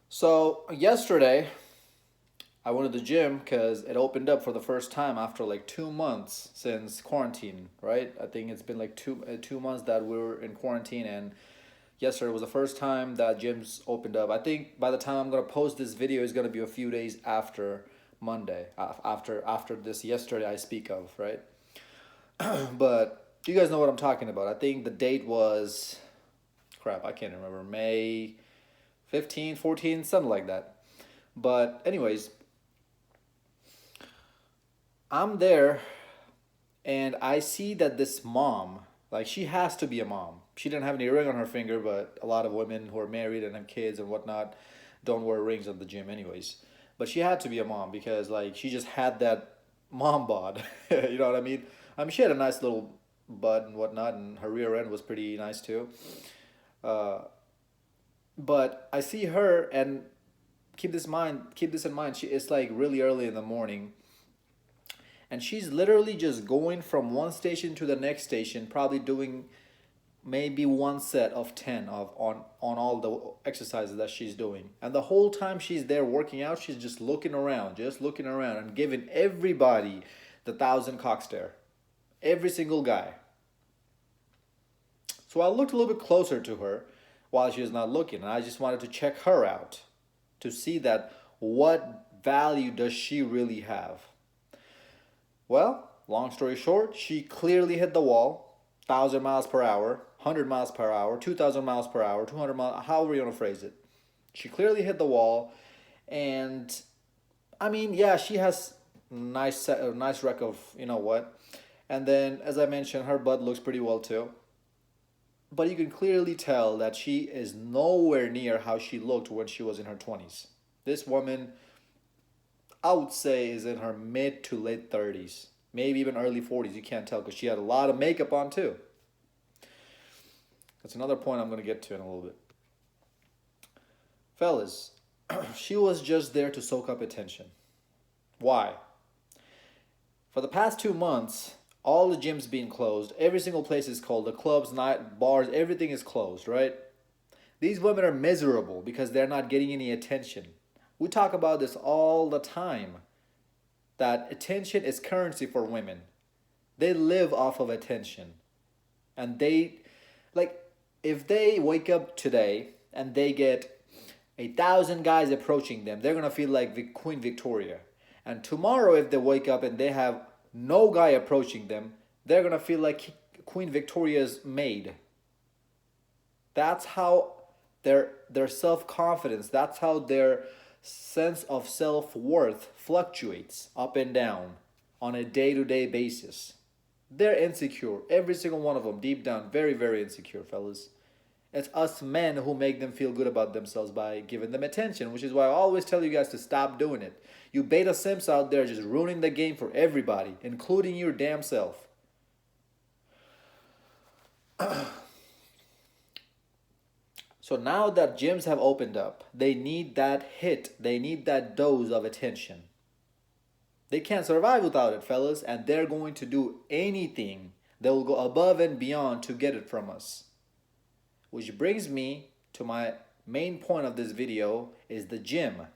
So yesterday, I went to the gym because it opened up for the first time after like 2 months since quarantine. Right? I think it's been like 2 months that we were in quarantine, and yesterday was the first time that gyms opened up. I think by the time I'm gonna post this video, is gonna be a few days after Monday, after this yesterday I speak of, right? But you guys know what I'm talking about. I think the date was crap. I can't remember, May 15, 14, something like that. But anyways, I'm there and I see that this mom, like she has to be a mom. She didn't have any ring on her finger, but a lot of women who are married and have kids and whatnot don't wear rings at the gym anyways. But she had to be a mom because like she just had that mom bod. You know what I mean? I mean she had a nice little butt and whatnot, and her rear end was pretty nice too. Uh, but I see her, and keep this in mind. She it's like really early in the morning, and she's literally just going from one station to the next station, probably doing maybe one set of 10 of on all the exercises that she's doing. And the whole time she's there working out, she's just looking around and giving everybody the thousand cock stare. Every single guy. So I looked a little bit closer to her while she was not looking, and I just wanted to check her out to see that what value does she really have. Well, long story short, she clearly hit the wall, 1,000 miles per hour, 100 miles per hour, 2,000 miles per hour, 200 miles, however you want to phrase it. She clearly hit the wall, and I mean, yeah, she has a nice wreck of you know what. And then, as I mentioned, her butt looks pretty well too. But you can clearly tell that she is nowhere near how she looked when she was in her 20s. This woman, I would say, is in her mid to late 30s, maybe even early 40s. You can't tell because she had a lot of makeup on too. That's another point I'm going to get to in a little bit. Fellas, she was just there to soak up attention. Why? For the past 2 months, all the gyms being closed, every single place is closed. The clubs, night bars, everything is closed, right? These women are miserable because they're not getting any attention. We talk about this all the time, that attention is currency for women. They live off of attention. And they, like, if they wake up today and they get 1,000 guys approaching them, they're gonna feel like Queen Victoria. And tomorrow, if they wake up and they have no guy approaching them, they're gonna feel like Queen Victoria's maid. That's how their self confidence. That's how their sense of self worth fluctuates up and down on a day to day basis. They're insecure. Every single one of them, deep down, very, very insecure, fellas. It's us men who make them feel good about themselves by giving them attention, which is why I always tell you guys to stop doing it. You beta simps out there just ruining the game for everybody, including your damn self. So now that gyms have opened up, they need that hit, they need that dose of attention. They can't survive without it, fellas, and they're going to do anything. They will go above and beyond to get it from us. Which brings me to my main point of this video is the gym.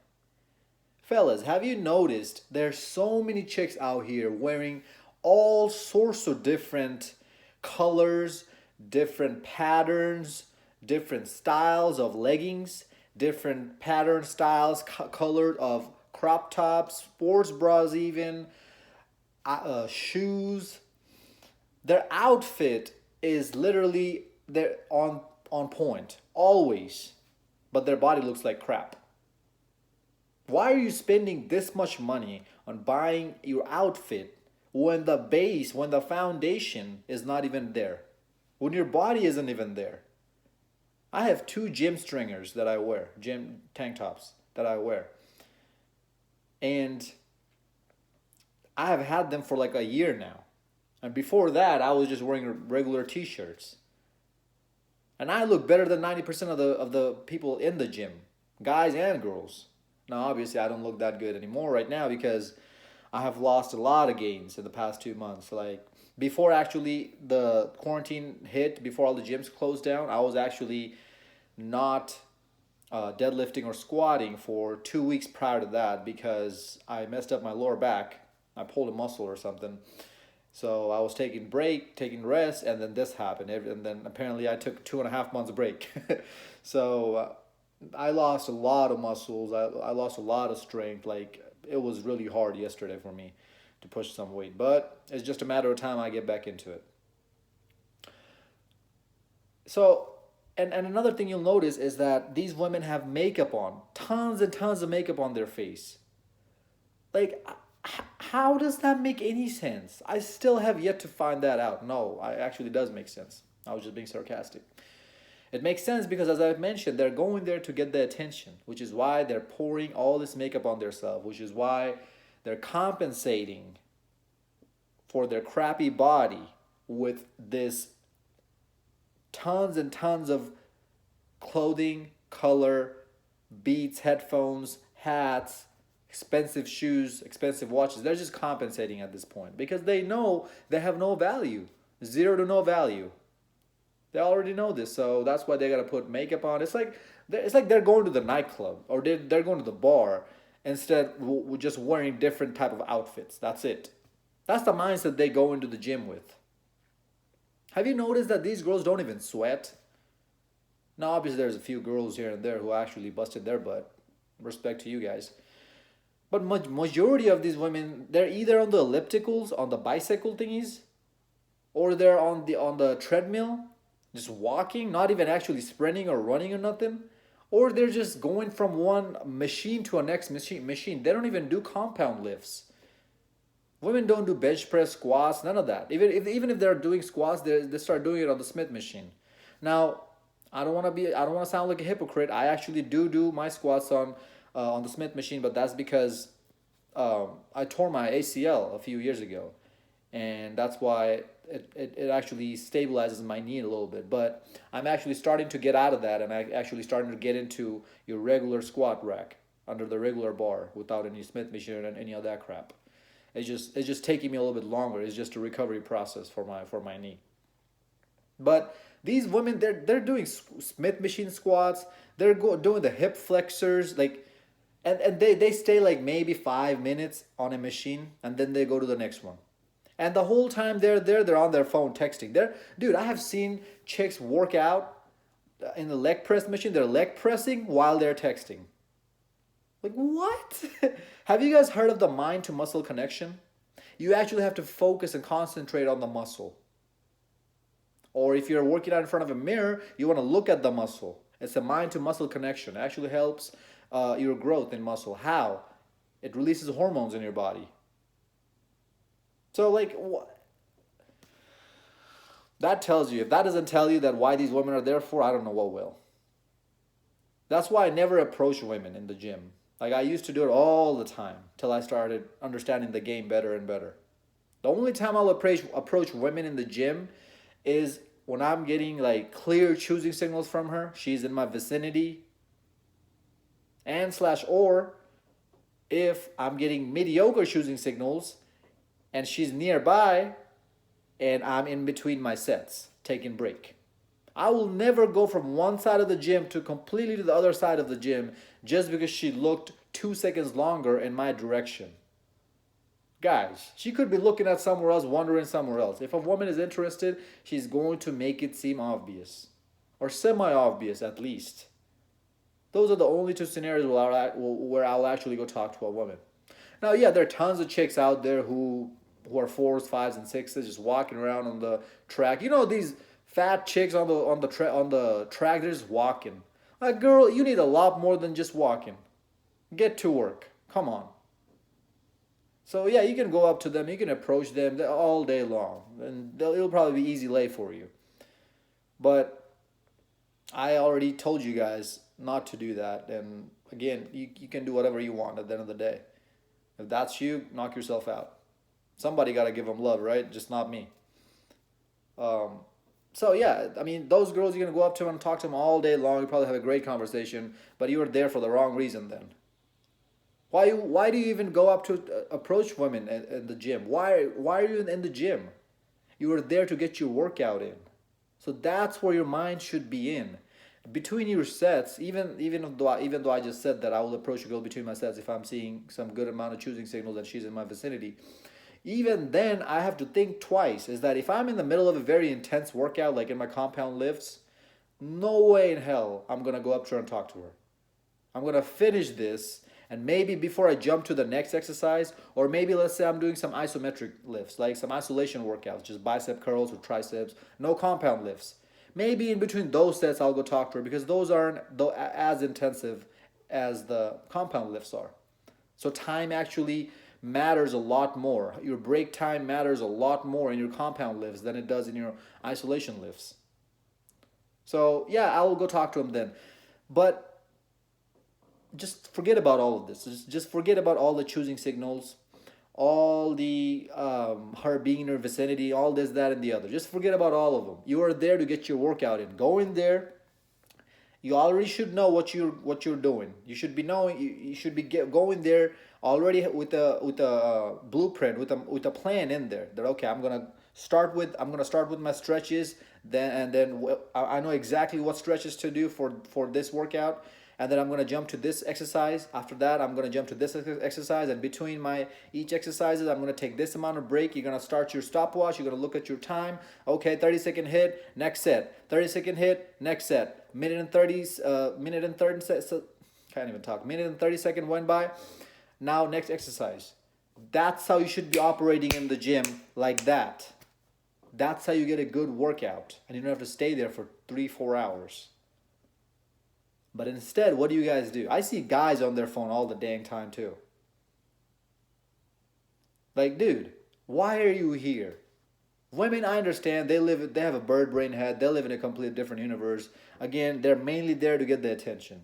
Fellas, have you noticed there's so many chicks out here wearing all sorts of different colors, different patterns, different styles of leggings, different pattern styles, colored of crop tops, sports bras, even shoes. Their outfit is literally they're on point always, but their body looks like crap. Why are you spending this much money on buying your outfit when the base, when the foundation is not even there? When your body isn't even there? I have two gym stringers that I wear, gym tank tops that I wear. And I have had them for like a year now. And before that, I was just wearing regular t-shirts. And I look better than 90% of the people in the gym, guys and girls. Now, obviously, I don't look that good anymore right now because I have lost a lot of gains in the past 2 months. Like before actually the quarantine hit, before all the gyms closed down, I was actually not deadlifting or squatting for 2 weeks prior to that because I messed up my lower back. I pulled a muscle or something. So I was taking break, taking rest, and then this happened. And then apparently I took 2.5 months break. So I lost a lot of muscles. I lost a lot of strength. Like it was really hard yesterday for me to push some weight. But it's just a matter of time I get back into it. So, and another thing you'll notice is that these women have makeup on, tons and tons of makeup on their face. Like, how does that make any sense? I still have yet to find that out. No, it actually does make sense. I was just being sarcastic. It makes sense because, as I've mentioned, they're going there to get the attention, which is why they're pouring all this makeup on themselves, which is why they're compensating for their crappy body with this tons and tons of clothing, color, beats, headphones, hats, expensive shoes, expensive watches. They're just compensating at this point because they know they have no value, zero to no value. They already know this, so that's why they gotta put makeup on. It's like they're going to the nightclub or they're going to the bar instead just wearing different type of outfits. That's it. That's the mindset they go into the gym with. Have you noticed that these girls don't even sweat? Now, obviously, there's a few girls here and there who actually busted their butt. Respect to you guys. But majority of these women, they're either on the ellipticals, on the bicycle thingies, or they're on the treadmill, just walking, not even actually sprinting or running or nothing, or they're just going from one machine to a next machine. They don't even do compound lifts. Women don't do bench press, squats, none of that. Even if they're doing squats, they start doing it on the Smith machine. Now, I don't want to sound like a hypocrite. I actually do my squats on the Smith machine, but that's because I tore my ACL a few years ago, and that's why it actually stabilizes my knee a little bit. But I'm actually starting to get out of that, and I actually starting to get into your regular squat rack under the regular bar without any Smith machine and any of that crap. It's just taking me a little bit longer. It's just a recovery process for my knee. But these women, they're doing Smith machine squats. They're doing the hip flexors, like, and they stay like maybe 5 minutes on a machine, and then they go to the next one. And the whole time they're on their phone texting. Dude, I have seen chicks work out in the leg press machine. They're leg pressing while they're texting. Like, what? Have you guys heard of the mind to muscle connection? You actually have to focus and concentrate on the muscle. Or if you're working out in front of a mirror, you want to look at the muscle. It's a mind to muscle connection. It actually helps your growth in muscle. How? It releases hormones in your body. So, like, that tells you. If that doesn't tell you that why these women are there for, I don't know what will. That's why I never approach women in the gym. Like, I used to do it all the time till I started understanding the game better and better. The only time I'll approach women in the gym is when I'm getting like clear choosing signals from her. She's in my vicinity. Or if I'm getting mediocre choosing signals and she's nearby and I'm in between my sets, taking break. I will never go from one side of the gym to completely to the other side of the gym just because she looked 2 seconds longer in my direction. Guys, she could be looking at somewhere else, wandering somewhere else. If a woman is interested, she's going to make it seem obvious. Or semi-obvious at least. Those are the only two scenarios where I'll actually go talk to a woman. Now, yeah, there are tons of chicks out there who are 4s, 5s, and 6s just walking around on the track. You know, these fat chicks on the track, they're just walking. Like, girl, you need a lot more than just walking. Get to work. Come on. So yeah, you can go up to them, you can approach them all day long, and it'll probably be easy lay for you. But I already told you guys not to do that, and again, you can do whatever you want at the end of the day. If that's you, knock yourself out. Somebody got to give them love, right? Just not me. So yeah, I mean, those girls, you're going to go up to them and talk to them all day long. You probably have a great conversation, but you were there for the wrong reason then. Why do you even go up to approach women in the gym? Why are you in the gym? You are there to get your workout in. So that's where your mind should be in. Between your sets, even though I just said that I will approach a girl between my sets if I'm seeing some good amount of choosing signals and she's in my vicinity, even then I have to think twice. Is that if I'm in the middle of a very intense workout, like in my compound lifts, no way in hell I'm gonna go up to her and talk to her. I'm gonna finish this, and maybe before I jump to the next exercise, or maybe let's say I'm doing some isometric lifts, like some isolation workouts, just bicep curls or triceps, no compound lifts. Maybe in between those sets I'll go talk to her because those aren't as intensive as the compound lifts are. So time actually matters a lot more. Your break time matters a lot more in your compound lifts than it does in your isolation lifts. So yeah, I will go talk to him then. But just forget about all of this. Just forget about all the choosing signals, all the her being in her vicinity, all this, that, and the other. Just forget about all of them. You are there to get your workout in. Go in there. You already should know what you're doing. You should be knowing. You should be going there already with a blueprint, with a plan in there. That okay, I'm gonna start with my stretches. Then I know exactly what stretches to do for this workout, and then I'm gonna jump to this exercise. After that, I'm gonna jump to this exercise, and between my each exercises, I'm gonna take this amount of break. You're gonna start your stopwatch. You're gonna look at your time. Okay, 30-second hit, next set. 30-second hit, next set. Minute and 30 so, can't even talk. Minute and 30 second went by. Now next exercise. That's how you should be operating in the gym, like that. That's how you get a good workout, and you don't have to stay there for 3-4 hours. But instead, what do you guys do? I see guys on their phone all the dang time too. Like, dude, why are you here? Women, I understand, they have a bird brain head, they live in a completely different universe. Again, they're mainly there to get the attention.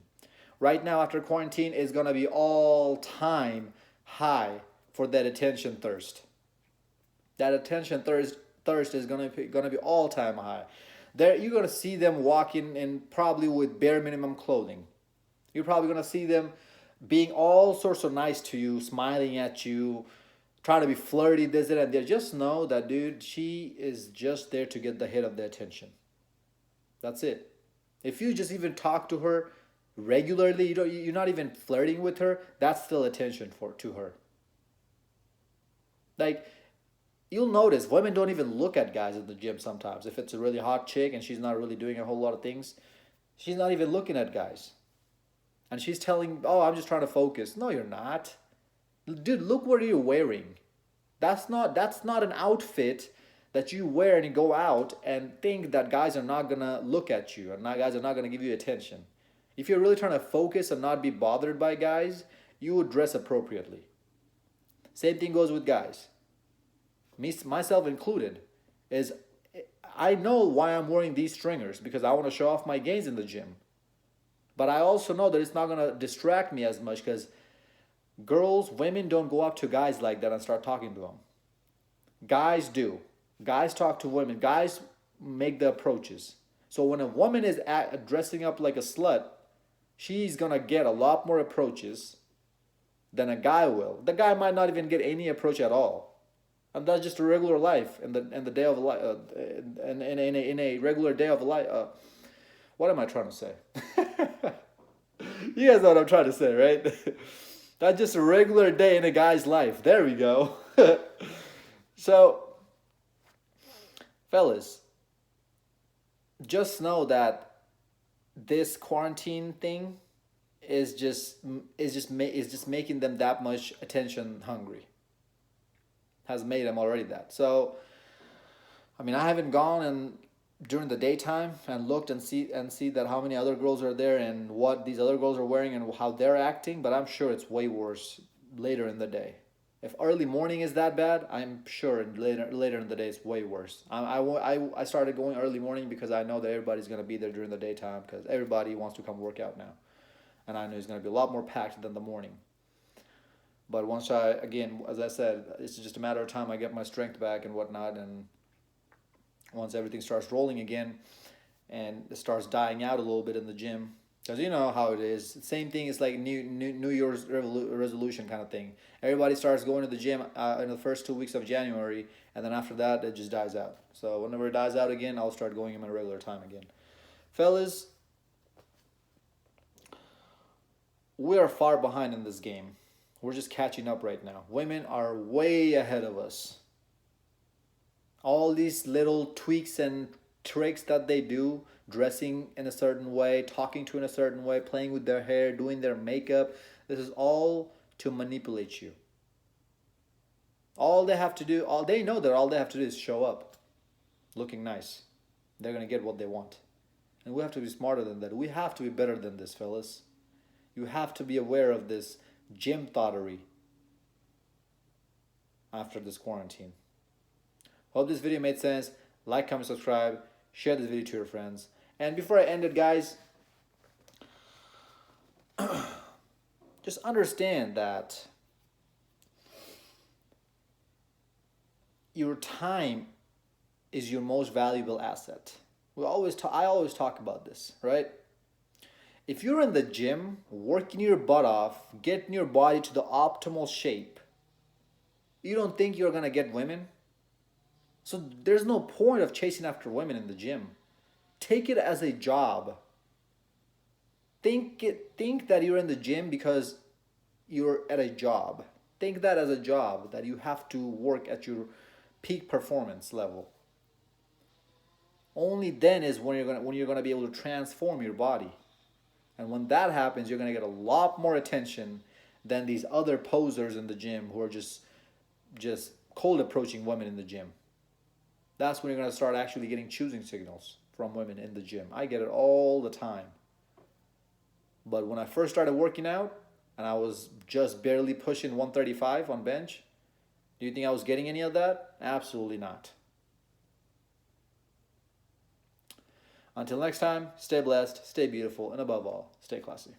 Right now, after quarantine, it's gonna be all time high for that attention thirst. That attention thirst is gonna be all time high. There, you're gonna see them walking in probably with bare minimum clothing. You're probably gonna see them being all sorts of nice to you, smiling at you, trying to be flirty, this and that. Just know that, dude, she is just there to get the hit of the attention. That's it. If you just even talk to her regularly, you're not even flirting with her. That's still attention to her. Like, you'll notice women don't even look at guys in the gym sometimes. If it's a really hot chick and she's not really doing a whole lot of things, she's not even looking at guys. And she's telling, oh, I'm just trying to focus. No, you're not. Dude, look what you're wearing. That's not an outfit that you wear and you go out and think that guys are not gonna look at you and guys are not gonna give you attention. If you're really trying to focus and not be bothered by guys, you would dress appropriately. Same thing goes with guys. Myself included, is I know why I'm wearing these stringers because I want to show off my gains in the gym. But I also know that it's not going to distract me as much because women don't go up to guys like that and start talking to them. Guys do. Guys talk to women. Guys make the approaches. So when a woman is dressing up like a slut, she's going to get a lot more approaches than a guy will. The guy might not even get any approach at all. And that's just a regular life in the day of life, in a regular day of life. What am I trying to say? You guys know what I'm trying to say, right? That's just a regular day in a guy's life. There we go. So, fellas, just know that this quarantine thing is just making them that much attention hungry. Has made them already that. So, I mean, I haven't gone and during the daytime and looked and see that how many other girls are there and what these other girls are wearing and how they're acting, but I'm sure it's way worse later in the day. If early morning is that bad, I'm sure later in the day it's way worse. I started going early morning because I know that everybody's going to be there during the daytime because everybody wants to come work out now. And I know it's going to be a lot more packed than the morning. But once again, as I said, it's just a matter of time I get my strength back and whatnot. And once everything starts rolling again and it starts dying out a little bit in the gym, because you know how it is. Same thing, it's like New Year's resolution kind of thing. Everybody starts going to the gym in the first 2 weeks of January, and then after that, it just dies out. So whenever it dies out again, I'll start going in my regular time again. Fellas, we are far behind in this game. We're just catching up right now. Women are way ahead of us. All these little tweaks and tricks that they do, dressing in a certain way, talking to in a certain way, playing with their hair, doing their makeup, this is all to manipulate you. All they have to do, all they know that all they have to do is show up looking nice. They're going to get what they want. And we have to be smarter than that. We have to be better than this, fellas. You have to be aware of this gym thottery after this quarantine. Hope this video made sense. Like, comment, subscribe, share this video to your friends. And before I end it, guys, just understand that your time is your most valuable asset. I always talk about this, right? If you're in the gym, working your butt off, getting your body to the optimal shape, you don't think you're gonna get women? So there's no point of chasing after women in the gym. Take it as a job. Think that you're in the gym because you're at a job. Think that as a job, that you have to work at your peak performance level. Only then is when you're gonna be able to transform your body. And when that happens, you're gonna get a lot more attention than these other posers in the gym who are just cold approaching women in the gym. That's when you're gonna start actually getting choosing signals from women in the gym. I get it all the time. But when I first started working out and I was just barely pushing 135 on bench, do you think I was getting any of that? Absolutely not. Until next time, stay blessed, stay beautiful, and above all, stay classy.